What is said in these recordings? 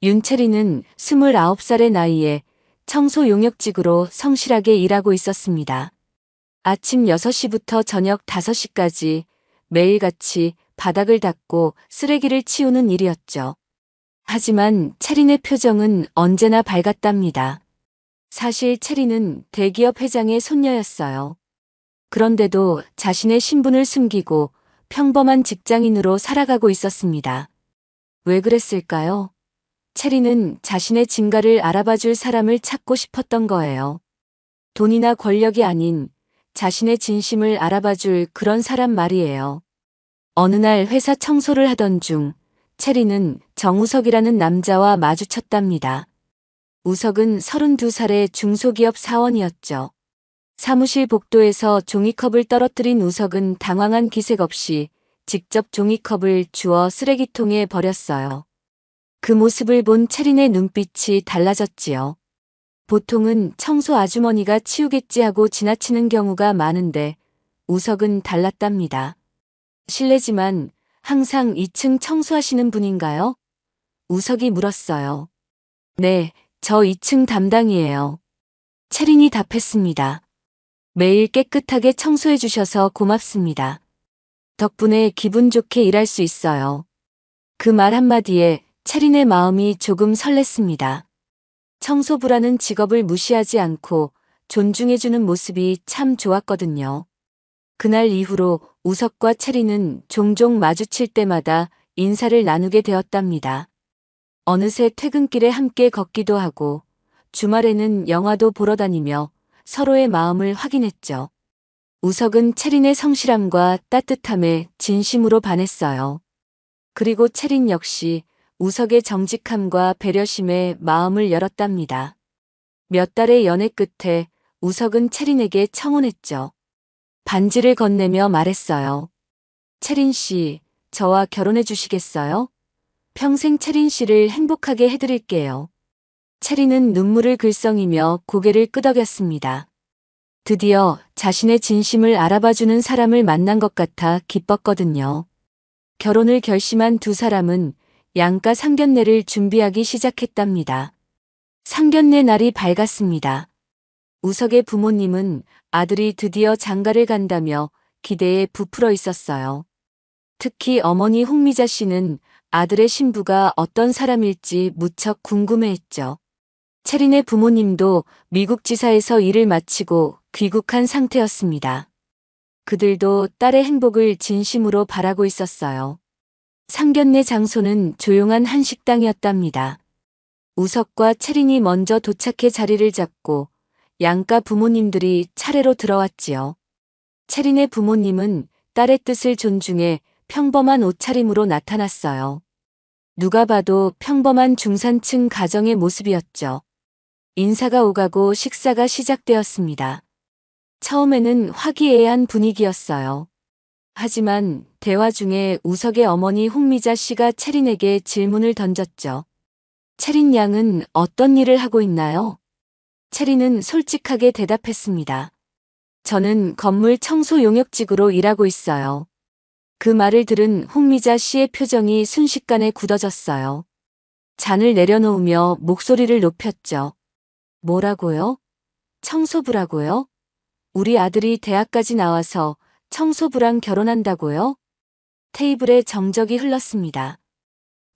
윤채리는 29살의 나이에 청소 용역직으로 성실하게 일하고 있었습니다. 아침 6시부터 저녁 5시까지 매일같이 바닥을 닦고 쓰레기를 치우는 일이었죠. 하지만 채린의 표정은 언제나 밝았답니다. 사실 채린은 대기업 회장의 손녀였어요. 그런데도 자신의 신분을 숨기고 평범한 직장인으로 살아가고 있었습니다. 왜 그랬을까요? 채린은 자신의 진가를 알아봐줄 사람을 찾고 싶었던 거예요. 돈이나 권력이 아닌 자신의 진심을 알아봐줄 그런 사람 말이에요. 어느 날 회사 청소를 하던 중 채린은 정우석이라는 남자와 마주쳤답니다. 우석은 32살의 중소기업 사원이었죠. 사무실 복도에서 종이컵을 떨어뜨린 우석은 당황한 기색 없이 직접 종이컵을 주워 쓰레기통에 버렸어요. 그 모습을 본 채린의 눈빛이 달라졌지요. 보통은 청소 아주머니가 치우겠지 하고 지나치는 경우가 많은데 우석은 달랐답니다. 실례지만 항상 2층 청소하시는 분인가요? 우석이 물었어요. 네, 저 2층 담당이에요. 채린이 답했습니다. 매일 깨끗하게 청소해 주셔서 고맙습니다. 덕분에 기분 좋게 일할 수 있어요. 그 말 한마디에 채린의 마음이 조금 설렜습니다. 청소부라는 직업을 무시하지 않고 존중해주는 모습이 참 좋았거든요. 그날 이후로 우석과 채린은 종종 마주칠 때마다 인사를 나누게 되었답니다. 어느새 퇴근길에 함께 걷기도 하고 주말에는 영화도 보러 다니며 서로의 마음을 확인했죠. 우석은 채린의 성실함과 따뜻함에 진심으로 반했어요. 그리고 채린 역시 우석의 정직함과 배려심에 마음을 열었답니다. 몇 달의 연애 끝에 우석은 채린에게 청혼했죠. 반지를 건네며 말했어요. 채린 씨, 저와 결혼해 주시겠어요? 평생 채린 씨를 행복하게 해드릴게요. 채린은 눈물을 글썽이며 고개를 끄덕였습니다. 드디어 자신의 진심을 알아봐주는 사람을 만난 것 같아 기뻤거든요. 결혼을 결심한 두 사람은 양가 상견례를 준비하기 시작했답니다. 상견례 날이 밝았습니다. 우석의 부모님은 아들이 드디어 장가를 간다며 기대에 부풀어 있었어요. 특히 어머니 홍미자 씨는 아들의 신부가 어떤 사람일지 무척 궁금해했죠. 채린의 부모님도 미국 지사에서 일을 마치고 귀국한 상태였습니다. 그들도 딸의 행복을 진심으로 바라고 있었어요. 상견례 장소는 조용한 한식당이었답니다. 우석과 채린이 먼저 도착해 자리를 잡고 양가 부모님들이 차례로 들어왔지요. 채린의 부모님은 딸의 뜻을 존중해 평범한 옷차림으로 나타났어요. 누가 봐도 평범한 중산층 가정의 모습이었죠. 인사가 오가고 식사가 시작되었습니다. 처음에는 화기애애한 분위기였어요. 하지만 대화 중에 우석의 어머니 홍미자 씨가 채린에게 질문을 던졌죠. 채린 양은 어떤 일을 하고 있나요? 채린은 솔직하게 대답했습니다. 저는 건물 청소 용역직으로 일하고 있어요. 그 말을 들은 홍미자 씨의 표정이 순식간에 굳어졌어요. 잔을 내려놓으며 목소리를 높였죠. 뭐라고요? 청소부라고요? 우리 아들이 대학까지 나와서 청소부랑 결혼한다고요? 테이블에 정적이 흘렀습니다.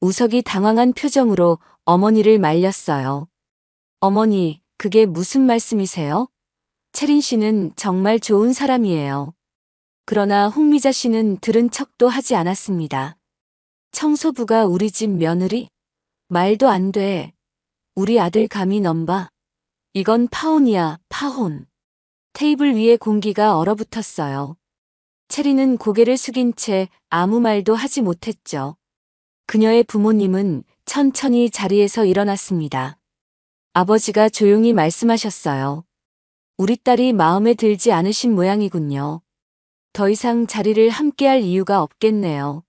우석이 당황한 표정으로 어머니를 말렸어요. 어머니, 그게 무슨 말씀이세요? 채린 씨는 정말 좋은 사람이에요. 그러나 홍미자 씨는 들은 척도 하지 않았습니다. 청소부가 우리 집 며느리? 말도 안 돼. 우리 아들 감히 넘봐. 이건 파혼이야, 파혼. 테이블 위에 공기가 얼어붙었어요. 채린은 고개를 숙인 채 아무 말도 하지 못했죠. 그녀의 부모님은 천천히 자리에서 일어났습니다. 아버지가 조용히 말씀하셨어요. 우리 딸이 마음에 들지 않으신 모양이군요. 더 이상 자리를 함께할 이유가 없겠네요.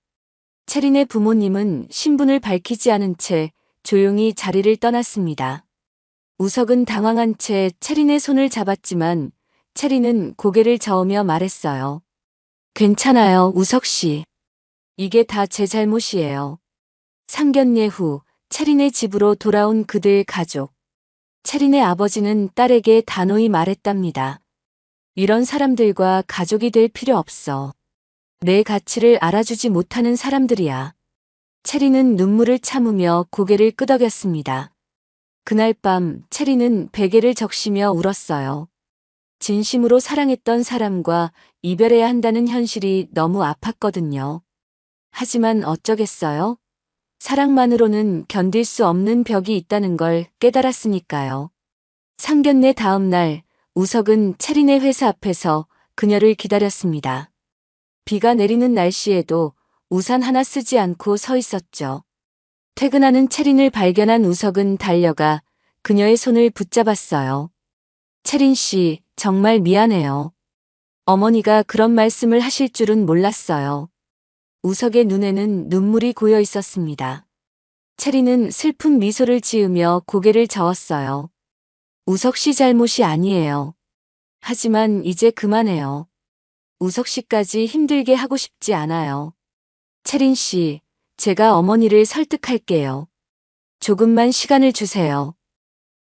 채린의 부모님은 신분을 밝히지 않은 채 조용히 자리를 떠났습니다. 우석은 당황한 채 채린의 손을 잡았지만 채린은 고개를 저으며 말했어요. 괜찮아요, 우석 씨. 이게 다 제 잘못이에요. 상견례 후 채린의 집으로 돌아온 그들 가족. 채린의 아버지는 딸에게 단호히 말했답니다. 이런 사람들과 가족이 될 필요 없어. 내 가치를 알아주지 못하는 사람들이야. 채린은 눈물을 참으며 고개를 끄덕였습니다. 그날 밤 채린은 베개를 적시며 울었어요. 진심으로 사랑했던 사람과 이별해야 한다는 현실이 너무 아팠거든요. 하지만 어쩌겠어요? 사랑만으로는 견딜 수 없는 벽이 있다는 걸 깨달았으니까요. 상견례 다음 날, 우석은 채린의 회사 앞에서 그녀를 기다렸습니다. 비가 내리는 날씨에도 우산 하나 쓰지 않고 서 있었죠. 퇴근하는 채린을 발견한 우석은 달려가 그녀의 손을 붙잡았어요. 채린 씨, 정말 미안해요. 어머니가 그런 말씀을 하실 줄은 몰랐어요. 우석의 눈에는 눈물이 고여 있었습니다. 채린은 슬픈 미소를 지으며 고개를 저었어요. 우석 씨 잘못이 아니에요. 하지만 이제 그만해요. 우석 씨까지 힘들게 하고 싶지 않아요. 채린 씨, 제가 어머니를 설득할게요. 조금만 시간을 주세요.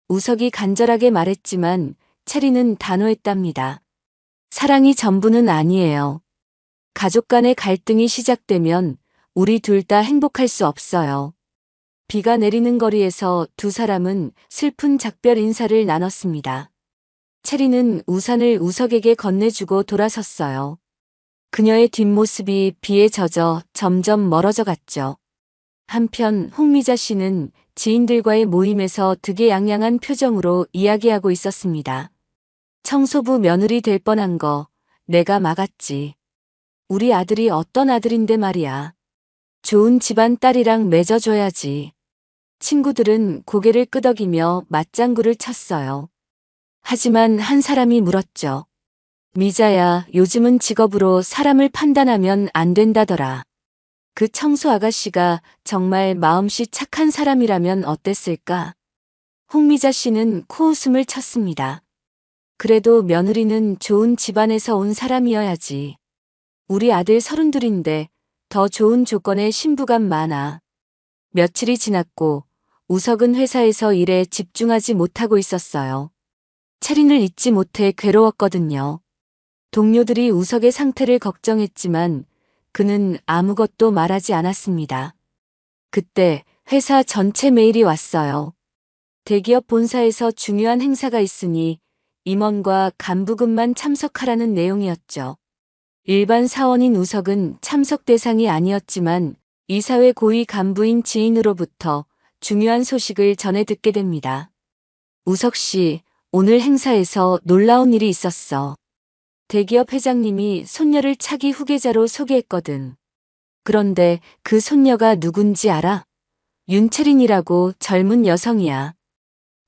우석이 간절하게 말했지만 채린은 단호했답니다. 사랑이 전부는 아니에요. 가족 간의 갈등이 시작되면 우리 둘 다 행복할 수 없어요. 비가 내리는 거리에서 두 사람은 슬픈 작별 인사를 나눴습니다. 채린은 우산을 우석에게 건네주고 돌아섰어요. 그녀의 뒷모습이 비에 젖어 점점 멀어져 갔죠. 한편 홍미자 씨는 지인들과의 모임에서 득의양양한 표정으로 이야기하고 있었습니다. 청소부 며느리 될 뻔한 거 내가 막았지. 우리 아들이 어떤 아들인데 말이야. 좋은 집안 딸이랑 맺어줘야지. 친구들은 고개를 끄덕이며 맞장구를 쳤어요. 하지만 한 사람이 물었죠. 미자야, 요즘은 직업으로 사람을 판단하면 안 된다더라. 그 청소 아가씨가 정말 마음씨 착한 사람이라면 어땠을까? 홍미자 씨는 코웃음을 쳤습니다. 그래도 며느리는 좋은 집안에서 온 사람이어야지. 우리 아들 32인데 더 좋은 조건의 신부감 많아. 며칠이 지났고 우석은 회사에서 일에 집중하지 못하고 있었어요. 채린을 잊지 못해 괴로웠거든요. 동료들이 우석의 상태를 걱정했지만 그는 아무것도 말하지 않았습니다. 그때 회사 전체 메일이 왔어요. 대기업 본사에서 중요한 행사가 있으니 임원과 간부급만 참석하라는 내용이었죠. 일반 사원인 우석은 참석 대상이 아니었지만 이사회 고위 간부인 지인으로부터 중요한 소식을 전해 듣게 됩니다. 우석 씨, 오늘 행사에서 놀라운 일이 있었어. 대기업 회장님이 손녀를 차기 후계자로 소개했거든. 그런데 그 손녀가 누군지 알아? 윤채린이라고 젊은 여성이야.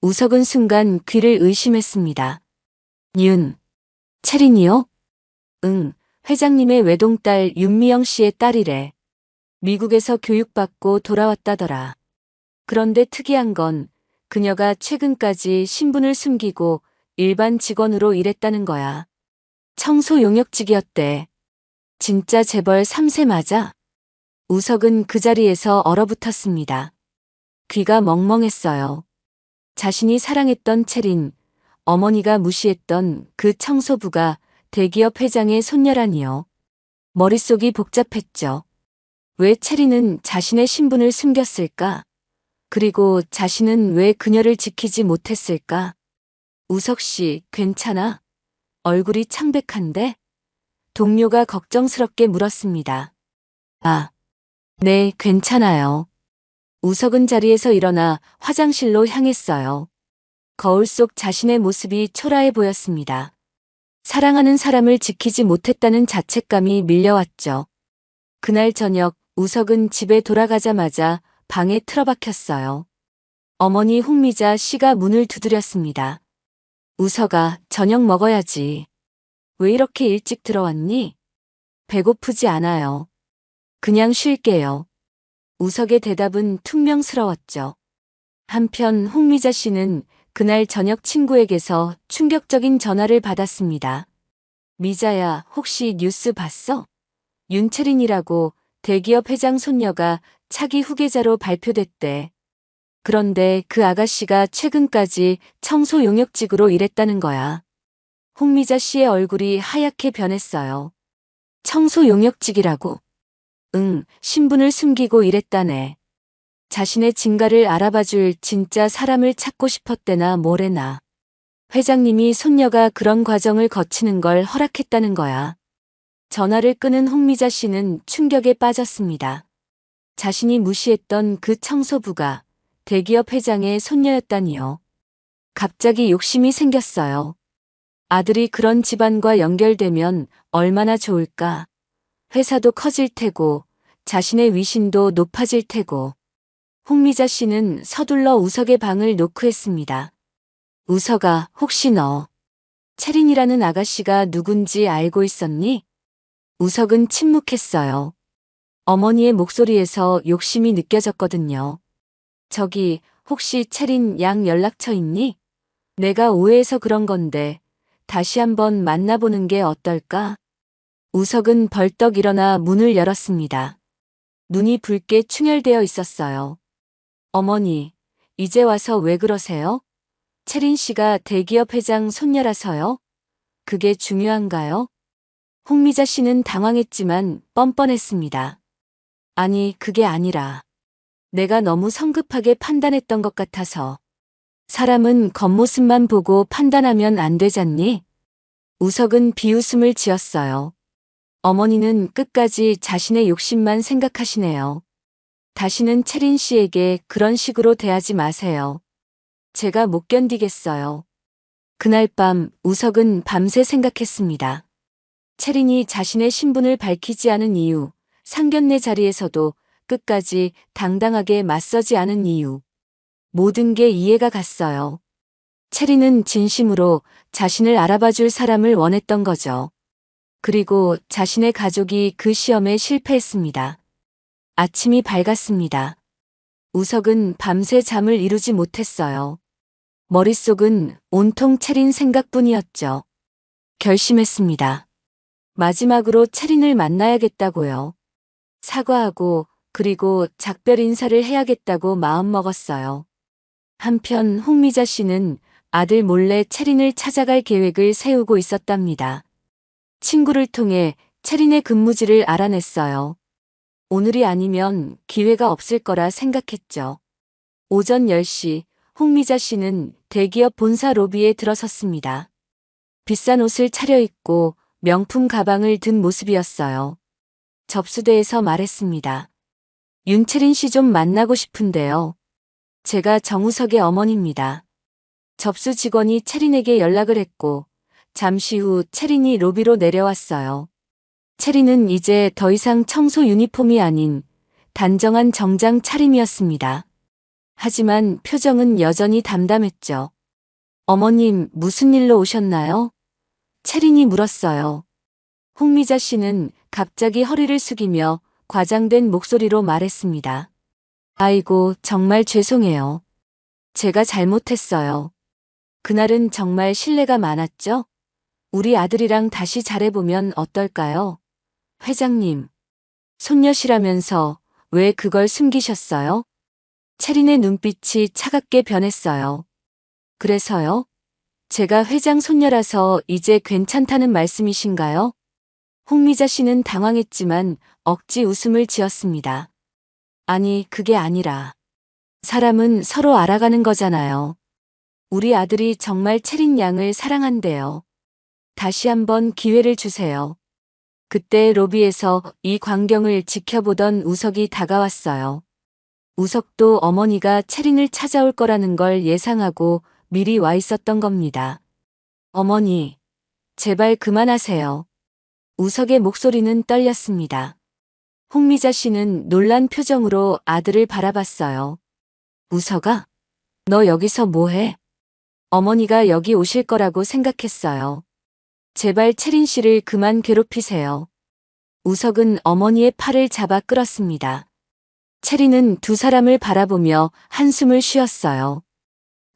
우석은 순간 귀를 의심했습니다. 채린이요? 응, 회장님의 외동딸 윤미영 씨의 딸이래. 미국에서 교육받고 돌아왔다더라. 그런데 특이한 건 그녀가 최근까지 신분을 숨기고 일반 직원으로 일했다는 거야. 청소 용역직이었대. 진짜 재벌 3세 맞아? 우석은 그 자리에서 얼어붙었습니다. 귀가 멍멍했어요. 자신이 사랑했던 채린, 어머니가 무시했던 그 청소부가 대기업 회장의 손녀라니요. 머릿속이 복잡했죠. 왜 채린은 자신의 신분을 숨겼을까? 그리고 자신은 왜 그녀를 지키지 못했을까? 우석 씨, 괜찮아? 얼굴이 창백한데? 동료가 걱정스럽게 물었습니다. 아, 네, 괜찮아요. 우석은 자리에서 일어나 화장실로 향했어요. 거울 속 자신의 모습이 초라해 보였습니다. 사랑하는 사람을 지키지 못했다는 자책감이 밀려왔죠. 그날 저녁 우석은 집에 돌아가자마자 방에 틀어박혔어요. 어머니 홍미자 씨가 문을 두드렸습니다. 우석아, 저녁 먹어야지. 왜 이렇게 일찍 들어왔니? 배고프지 않아요. 그냥 쉴게요. 우석의 대답은 퉁명스러웠죠. 한편 홍미자 씨는 그날 저녁 친구에게서 충격적인 전화를 받았습니다. 미자야, 혹시 뉴스 봤어? 윤채린이라고 대기업 회장 손녀가 차기 후계자로 발표됐대. 그런데 그 아가씨가 최근까지 청소 용역직으로 일했다는 거야. 홍미자 씨의 얼굴이 하얗게 변했어요. 청소 용역직이라고? 응, 신분을 숨기고 일했다네. 자신의 진가를 알아봐줄 진짜 사람을 찾고 싶었대나 뭐래나. 회장님이 손녀가 그런 과정을 거치는 걸 허락했다는 거야. 전화를 끊은 홍미자 씨는 충격에 빠졌습니다. 자신이 무시했던 그 청소부가 대기업 회장의 손녀였다니요. 갑자기 욕심이 생겼어요. 아들이 그런 집안과 연결되면 얼마나 좋을까. 회사도 커질 테고 자신의 위신도 높아질 테고. 홍미자 씨는 서둘러 우석의 방을 노크했습니다. 우석아, 혹시 너 채린이라는 아가씨가 누군지 알고 있었니? 우석은 침묵했어요. 어머니의 목소리에서 욕심이 느껴졌거든요. 저기, 혹시 채린 양 연락처 있니? 내가 오해해서 그런 건데 다시 한번 만나보는 게 어떨까? 우석은 벌떡 일어나 문을 열었습니다. 눈이 붉게 충혈되어 있었어요. 어머니, 이제 와서 왜 그러세요? 채린 씨가 대기업 회장 손녀라서요? 그게 중요한가요? 홍미자 씨는 당황했지만 뻔뻔했습니다. 아니, 그게 아니라 내가 너무 성급하게 판단했던 것 같아서. 사람은 겉모습만 보고 판단하면 안 되잖니? 우석은 비웃음을 지었어요. 어머니는 끝까지 자신의 욕심만 생각하시네요. 다시는 채린 씨에게 그런 식으로 대하지 마세요. 제가 못 견디겠어요. 그날 밤 우석은 밤새 생각했습니다. 채린이 자신의 신분을 밝히지 않은 이유, 상견례 자리에서도 끝까지 당당하게 맞서지 않은 이유. 모든 게 이해가 갔어요. 채린은 진심으로 자신을 알아봐줄 사람을 원했던 거죠. 그리고 자신의 가족이 그 시험에 실패했습니다. 아침이 밝았습니다. 우석은 밤새 잠을 이루지 못했어요. 머릿속은 온통 채린 생각뿐이었죠. 결심했습니다. 마지막으로 채린을 만나야겠다고요. 사과하고 그리고 작별 인사를 해야겠다고 마음먹었어요. 한편 홍미자 씨는 아들 몰래 채린을 찾아갈 계획을 세우고 있었답니다. 친구를 통해 채린의 근무지를 알아냈어요. 오늘이 아니면 기회가 없을 거라 생각했죠. 오전 10시 홍미자 씨는 대기업 본사 로비에 들어섰습니다. 비싼 옷을 차려입고 명품 가방을 든 모습이었어요. 접수대에서 말했습니다. 윤채린 씨 좀 만나고 싶은데요. 제가 정우석의 어머니입니다. 접수 직원이 채린에게 연락을 했고 잠시 후 채린이 로비로 내려왔어요. 채린은 이제 더 이상 청소 유니폼이 아닌 단정한 정장 차림이었습니다. 하지만 표정은 여전히 담담했죠. 어머님, 무슨 일로 오셨나요? 채린이 물었어요. 홍미자 씨는 갑자기 허리를 숙이며 과장된 목소리로 말했습니다. 아이고, 정말 죄송해요. 제가 잘못했어요. 그날은 정말 신뢰가 많았죠? 우리 아들이랑 다시 잘해보면 어떨까요? 회장님, 손녀시라면서 왜 그걸 숨기셨어요? 채린의 눈빛이 차갑게 변했어요. 그래서요? 제가 회장 손녀라서 이제 괜찮다는 말씀이신가요? 홍미자 씨는 당황했지만 억지 웃음을 지었습니다. 아니, 그게 아니라 사람은 서로 알아가는 거잖아요. 우리 아들이 정말 채린 양을 사랑한대요. 다시 한번 기회를 주세요. 그때 로비에서 이 광경을 지켜보던 우석이 다가왔어요. 우석도 어머니가 채린을 찾아올 거라는 걸 예상하고 미리 와 있었던 겁니다. 어머니, 제발 그만하세요. 우석의 목소리는 떨렸습니다. 홍미자 씨는 놀란 표정으로 아들을 바라봤어요. 우석아, 너 여기서 뭐해? 어머니가 여기 오실 거라고 생각했어요. 제발 채린 씨를 그만 괴롭히세요. 우석은 어머니의 팔을 잡아 끌었습니다. 채린은 두 사람을 바라보며 한숨을 쉬었어요.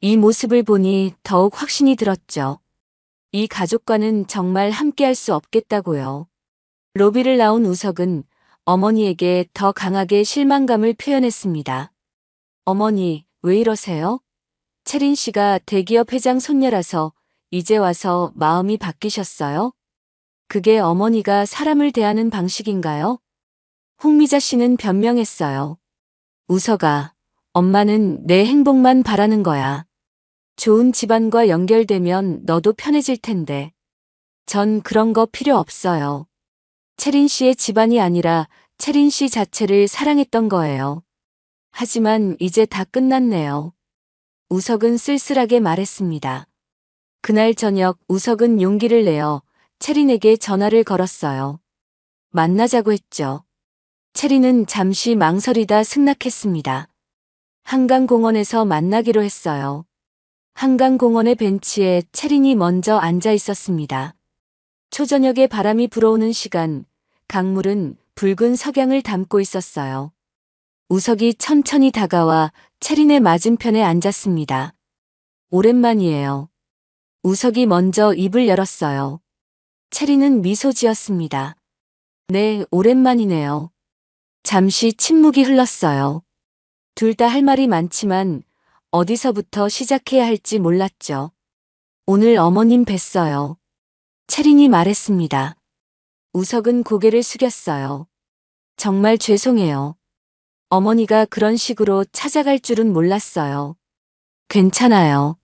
이 모습을 보니 더욱 확신이 들었죠. 이 가족과는 정말 함께할 수 없겠다고요. 로비를 나온 우석은 어머니에게 더 강하게 실망감을 표현했습니다. 어머니, 왜 이러세요? 채린 씨가 대기업 회장 손녀라서 이제 와서 마음이 바뀌셨어요? 그게 어머니가 사람을 대하는 방식인가요? 홍미자 씨는 변명했어요. 우석아, 엄마는 내 행복만 바라는 거야. 좋은 집안과 연결되면 너도 편해질 텐데. 전 그런 거 필요 없어요. 채린 씨의 집안이 아니라 채린 씨 자체를 사랑했던 거예요. 하지만 이제 다 끝났네요. 우석은 쓸쓸하게 말했습니다. 그날 저녁 우석은 용기를 내어 채린에게 전화를 걸었어요. 만나자고 했죠. 채린은 잠시 망설이다 승낙했습니다. 한강공원에서 만나기로 했어요. 한강공원의 벤치에 채린이 먼저 앉아 있었습니다. 초저녁에 바람이 불어오는 시간, 강물은 붉은 석양을 담고 있었어요. 우석이 천천히 다가와 채린의 맞은편에 앉았습니다. 오랜만이에요. 우석이 먼저 입을 열었어요. 채린은 미소 지었습니다. 네, 오랜만이네요. 잠시 침묵이 흘렀어요. 둘 다 할 말이 많지만 어디서부터 시작해야 할지 몰랐죠. 오늘 어머님 뵀어요. 채린이 말했습니다. 우석은 고개를 숙였어요. 정말 죄송해요. 어머니가 그런 식으로 찾아갈 줄은 몰랐어요. 괜찮아요.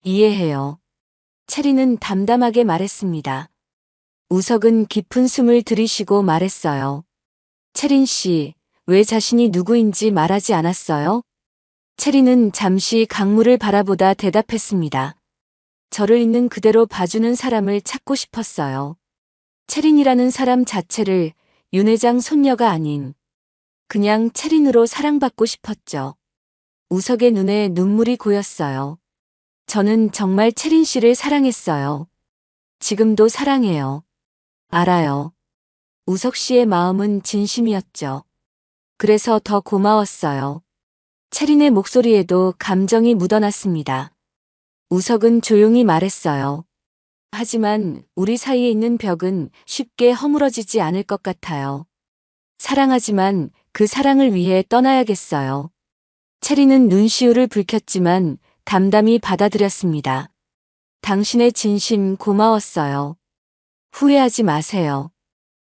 이해해요. 채린은 담담하게 말했습니다. 우석은 깊은 숨을 들이쉬고 말했어요. 채린 씨, 왜 자신이 누구인지 말하지 않았어요? 채린은 잠시 강물을 바라보다 대답했습니다. 저를 있는 그대로 봐주는 사람을 찾고 싶었어요. 채린이라는 사람 자체를 윤 회장 손녀가 아닌 그냥 채린으로 사랑받고 싶었죠. 우석의 눈에 눈물이 고였어요. 저는 정말 채린 씨를 사랑했어요. 지금도 사랑해요. 알아요. 우석 씨의 마음은 진심이었죠. 그래서 더 고마웠어요. 채린의 목소리에도 감정이 묻어났습니다. 우석은 조용히 말했어요. 하지만 우리 사이에 있는 벽은 쉽게 허물어지지 않을 것 같아요. 사랑하지만 그 사랑을 위해 떠나야겠어요. 채린은 눈시울을 붉혔지만 담담히 받아들였습니다. 당신의 진심 고마웠어요. 후회하지 마세요.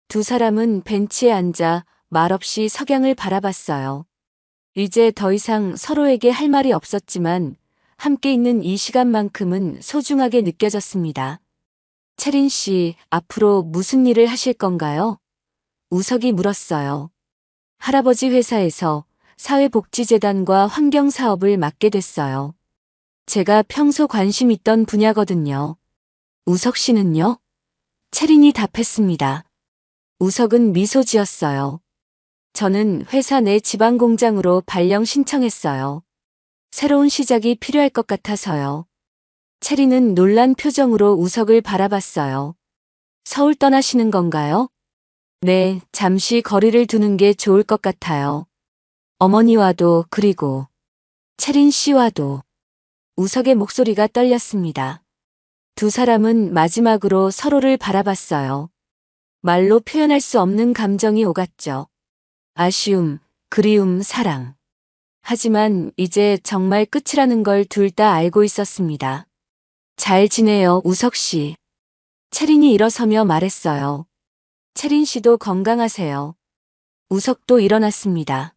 두 사람은 벤치에 앉아 말없이 석양을 바라봤어요. 이제 더 이상 서로에게 할 말이 없었지만 함께 있는 이 시간만큼은 소중하게 느껴졌습니다. 채린 씨, 앞으로 무슨 일을 하실 건가요? 우석이 물었어요. 할아버지 회사에서 사회복지재단과 환경사업을 맡게 됐어요. 제가 평소 관심 있던 분야거든요. 우석 씨는요? 채린이 답했습니다. 우석은 미소 지었어요. 저는 회사 내 지방 공장으로 발령 신청했어요. 새로운 시작이 필요할 것 같아서요. 채린은 놀란 표정으로 우석을 바라봤어요. 서울 떠나시는 건가요? 네, 잠시 거리를 두는 게 좋을 것 같아요. 어머니와도 그리고 채린 씨와도. 우석의 목소리가 떨렸습니다. 두 사람은 마지막으로 서로를 바라봤어요. 말로 표현할 수 없는 감정이 오갔죠. 아쉬움, 그리움, 사랑. 하지만 이제 정말 끝이라는 걸 둘 다 알고 있었습니다. 잘 지내요, 우석 씨. 채린이 일어서며 말했어요. 채린 씨도 건강하세요. 우석도 일어났습니다.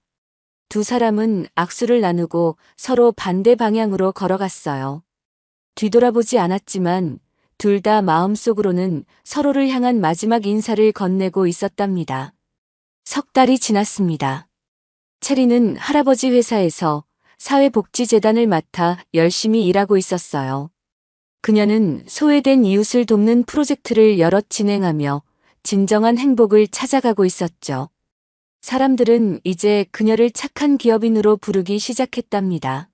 두 사람은 악수를 나누고 서로 반대 방향으로 걸어갔어요. 뒤돌아보지 않았지만 둘 다 마음속으로는 서로를 향한 마지막 인사를 건네고 있었답니다. 석 달이 지났습니다. 채린은 할아버지 회사에서 사회복지재단을 맡아 열심히 일하고 있었어요. 그녀는 소외된 이웃을 돕는 프로젝트를 여럿 진행하며 진정한 행복을 찾아가고 있었죠. 사람들은 이제 그녀를 착한 기업인으로 부르기 시작했답니다.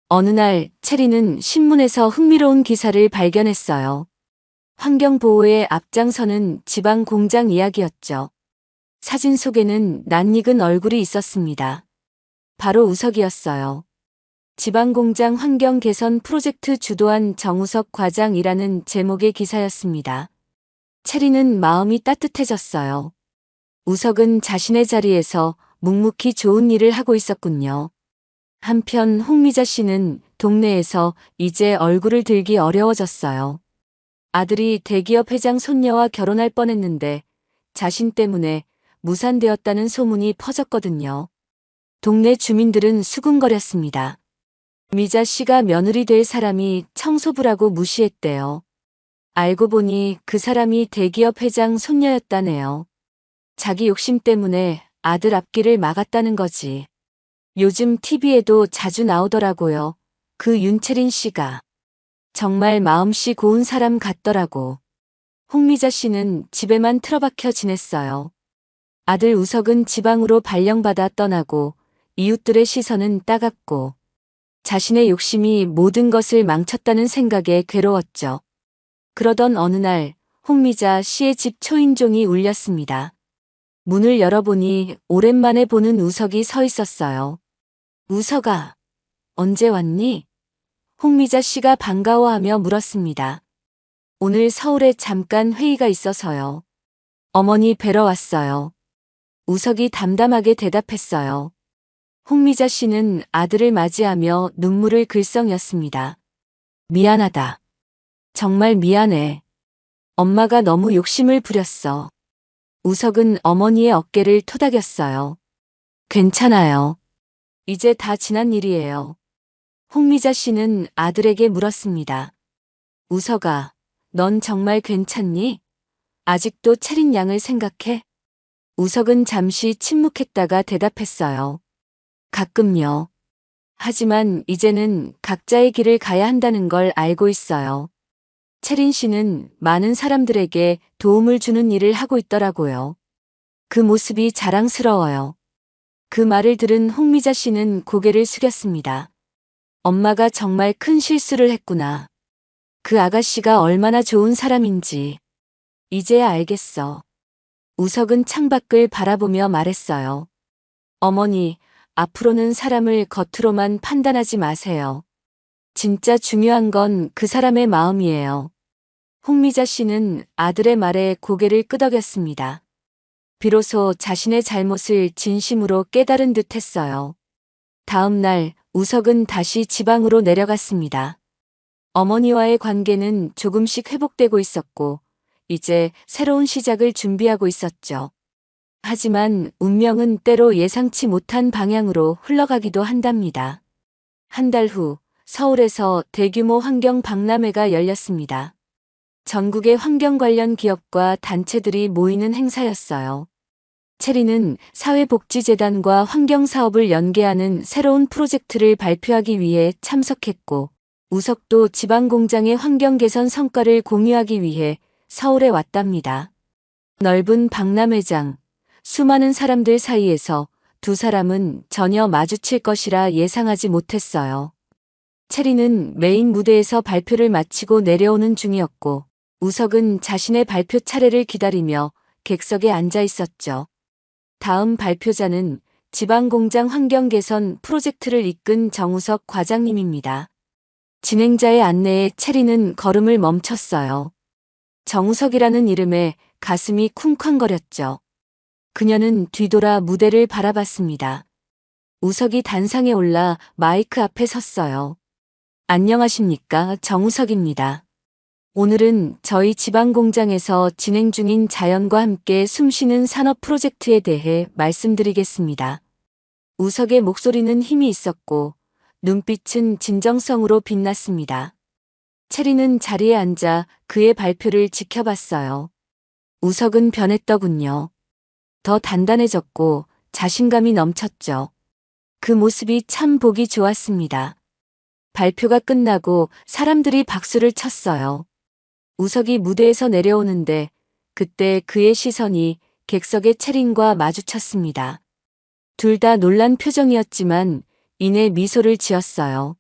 어느 날 채린은 신문에서 흥미로운 기사를 발견했어요. 환경보호에 앞장서는 지방 공장 이야기였죠. 사진 속에는 낯익은 얼굴이 있었습니다. 바로 우석이었어요. 지방공장 환경 개선 프로젝트 주도한 정우석 과장이라는 제목의 기사였습니다. 채린은 마음이 따뜻해졌어요. 우석은 자신의 자리에서 묵묵히 좋은 일을 하고 있었군요. 한편 홍미자 씨는 동네에서 이제 얼굴을 들기 어려워졌어요. 아들이 대기업 회장 손녀와 결혼할 뻔했는데 자신 때문에 무산되었다는 소문이 퍼졌거든요. 동네 주민들은 수군거렸습니다. 미자 씨가 며느리 될 사람이 청소부라고 무시했대요. 알고 보니 그 사람이 대기업 회장 손녀였다네요. 자기 욕심 때문에 아들 앞길을 막았다는 거지. 요즘 TV에도 자주 나오더라고요. 그 윤채린 씨가. 정말 마음씨 고운 사람 같더라고. 홍미자 씨는 집에만 틀어박혀 지냈어요. 아들 우석은 지방으로 발령받아 떠나고 이웃들의 시선은 따갑고 자신의 욕심이 모든 것을 망쳤다는 생각에 괴로웠죠. 그러던 어느 날 홍미자 씨의 집 초인종이 울렸습니다. 문을 열어보니 오랜만에 보는 우석이 서 있었어요. 우석아, 언제 왔니? 홍미자 씨가 반가워하며 물었습니다. 오늘 서울에 잠깐 회의가 있어서요. 어머니 뵈러 왔어요. 우석이 담담하게 대답했어요. 홍미자 씨는 아들을 맞이하며 눈물을 글썽였습니다. 미안하다. 정말 미안해. 엄마가 너무 욕심을 부렸어. 우석은 어머니의 어깨를 토닥였어요. 괜찮아요. 이제 다 지난 일이에요. 홍미자 씨는 아들에게 물었습니다. 우석아, 넌 정말 괜찮니? 아직도 채린 양을 생각해? 우석은 잠시 침묵했다가 대답했어요. 가끔요. 하지만 이제는 각자의 길을 가야 한다는 걸 알고 있어요. 채린 씨는 많은 사람들에게 도움을 주는 일을 하고 있더라고요. 그 모습이 자랑스러워요. 그 말을 들은 홍미자 씨는 고개를 숙였습니다. 엄마가 정말 큰 실수를 했구나. 그 아가씨가 얼마나 좋은 사람인지. 이제야 알겠어. 우석은 창밖을 바라보며 말했어요. 어머니, 앞으로는 사람을 겉으로만 판단하지 마세요. 진짜 중요한 건 그 사람의 마음이에요. 홍미자 씨는 아들의 말에 고개를 끄덕였습니다. 비로소 자신의 잘못을 진심으로 깨달은 듯 했어요. 다음 날 우석은 다시 지방으로 내려갔습니다. 어머니와의 관계는 조금씩 회복되고 있었고 이제 새로운 시작을 준비하고 있었죠. 하지만 운명은 때로 예상치 못한 방향으로 흘러가기도 한답니다. 한 달 후 서울에서 대규모 환경 박람회가 열렸습니다. 전국의 환경 관련 기업과 단체들이 모이는 행사였어요. 체리는 사회복지재단과 환경사업을 연계하는 새로운 프로젝트를 발표하기 위해 참석했고, 우석도 지방공장의 환경 개선 성과를 공유하기 위해 서울에 왔답니다. 넓은 박람회장, 수많은 사람들 사이에서 두 사람은 전혀 마주칠 것이라 예상하지 못했어요. 체리는 메인 무대에서 발표를 마치고 내려오는 중이었고, 우석은 자신의 발표 차례를 기다리며 객석에 앉아 있었죠. 다음 발표자는 지방공장 환경 개선 프로젝트를 이끈 정우석 과장님입니다. 진행자의 안내에 체리는 걸음을 멈췄어요. 정우석이라는 이름에 가슴이 쿵쾅거렸죠. 그녀는 뒤돌아 무대를 바라봤습니다. 우석이 단상에 올라 마이크 앞에 섰어요. 안녕하십니까, 정우석입니다. 오늘은 저희 지방공장에서 진행 중인 자연과 함께 숨쉬는 산업 프로젝트에 대해 말씀드리겠습니다. 우석의 목소리는 힘이 있었고 눈빛은 진정성으로 빛났습니다. 체리는 자리에 앉아 그의 발표를 지켜봤어요. 우석은 변했더군요. 더 단단해졌고 자신감이 넘쳤죠. 그 모습이 참 보기 좋았습니다. 발표가 끝나고 사람들이 박수를 쳤어요. 우석이 무대에서 내려오는데 그때 그의 시선이 객석의 체린과 마주쳤습니다. 둘 다 놀란 표정이었지만 이내 미소를 지었어요.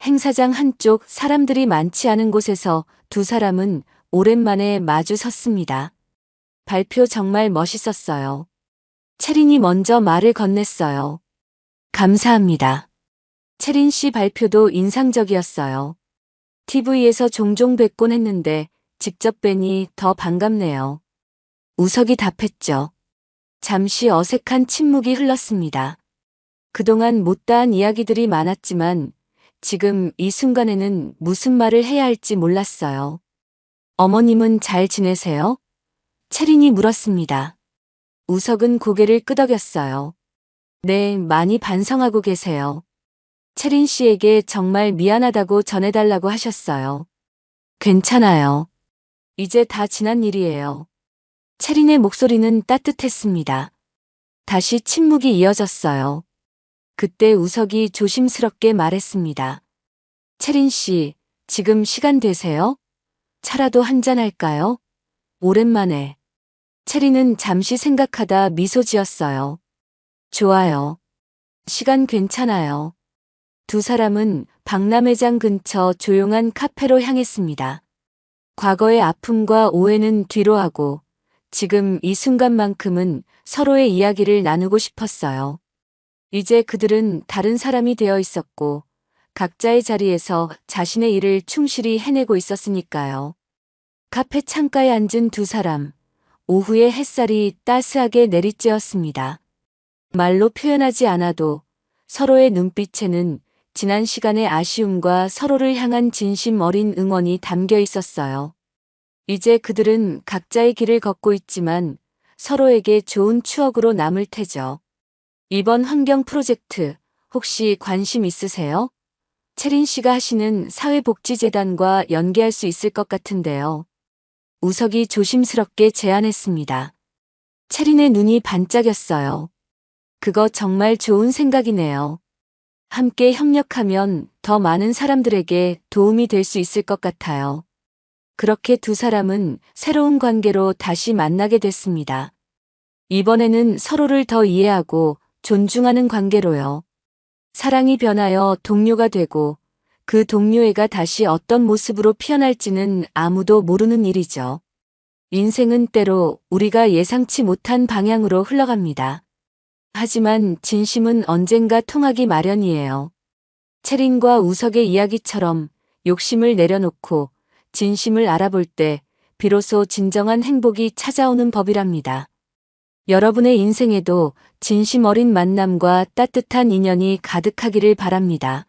행사장 한쪽 사람들이 많지 않은 곳에서 두 사람은 오랜만에 마주 섰습니다. 발표 정말 멋있었어요. 체린이 먼저 말을 건넸어요. 감사합니다. 체린 씨 발표도 인상적이었어요. TV에서 종종 뵙곤 했는데 직접 뵈니 더 반갑네요. 우석이 답했죠. 잠시 어색한 침묵이 흘렀습니다. 그동안 못다한 이야기들이 많았지만 지금 이 순간에는 무슨 말을 해야 할지 몰랐어요. 어머님은 잘 지내세요? 채린이 물었습니다. 우석은 고개를 끄덕였어요. 네, 많이 반성하고 계세요. 채린 씨에게 정말 미안하다고 전해달라고 하셨어요. 괜찮아요. 이제 다 지난 일이에요. 채린의 목소리는 따뜻했습니다. 다시 침묵이 이어졌어요. 그때 우석이 조심스럽게 말했습니다. 채린 씨, 지금 시간 되세요? 차라도 한잔 할까요? 오랜만에. 채린은 잠시 생각하다 미소 지었어요. 좋아요. 시간 괜찮아요. 두 사람은 박람회장 근처 조용한 카페로 향했습니다. 과거의 아픔과 오해는 뒤로 하고 지금 이 순간만큼은 서로의 이야기를 나누고 싶었어요. 이제 그들은 다른 사람이 되어 있었고 각자의 자리에서 자신의 일을 충실히 해내고 있었으니까요. 카페 창가에 앉은 두 사람, 오후의 햇살이 따스하게 내리쬐었습니다. 말로 표현하지 않아도 서로의 눈빛에는 지난 시간의 아쉬움과 서로를 향한 진심 어린 응원이 담겨 있었어요. 이제 그들은 각자의 길을 걷고 있지만 서로에게 좋은 추억으로 남을 테죠. 이번 환경 프로젝트 혹시 관심 있으세요? 채린 씨가 하시는 사회복지재단과 연계할 수 있을 것 같은데요. 우석이 조심스럽게 제안했습니다. 채린의 눈이 반짝였어요. 그거 정말 좋은 생각이네요. 함께 협력하면 더 많은 사람들에게 도움이 될 수 있을 것 같아요. 그렇게 두 사람은 새로운 관계로 다시 만나게 됐습니다. 이번에는 서로를 더 이해하고 존중하는 관계로요. 사랑이 변하여 동료가 되고 그 동료애가 다시 어떤 모습으로 피어날지는 아무도 모르는 일이죠. 인생은 때로 우리가 예상치 못한 방향으로 흘러갑니다. 하지만 진심은 언젠가 통하기 마련이에요. 채린과 우석의 이야기처럼 욕심을 내려놓고 진심을 알아볼 때 비로소 진정한 행복이 찾아오는 법이랍니다. 여러분의 인생에도 진심 어린 만남과 따뜻한 인연이 가득하기를 바랍니다.